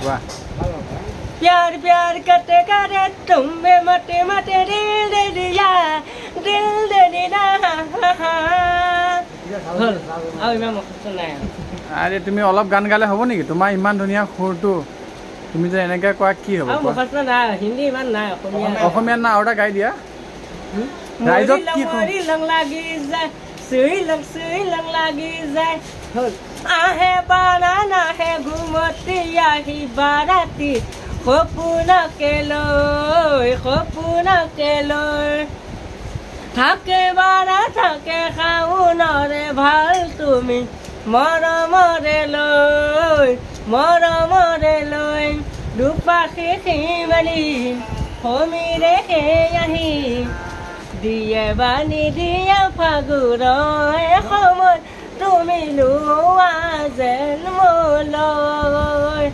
কোৱা प्यार प्यार करते करे तुम्हें मटे मटे दिल दे दिया और मैं सुनाया আরে তুমি অলপ গান গালে হ'ব নেকি তোমাৰ ইমান ধুনীয়া সুৰটো তুমি যে এনেকৈ কোৱা কি হ'ব আৰু মুখস্থ নাই হিন্দী ইমান নাই অসমীয়া না আৰু এটা গাই দিয়া ৰাইজক কি মৰি লং লাগি যায় সুই লং লাগি যায় আহে বানানা হে ঘুমতি আহি বাৰাতি সপোনকে লৈ থাকে বাৰা থাকে খাউনৰে ভাল তুমি মৰমৰে লৈ দুপাশে শিমালি সমীৰে আহি দিয়ে বানি দিয়া ফাগুৰ সময় তুমি লোৱা যেন মোলৈ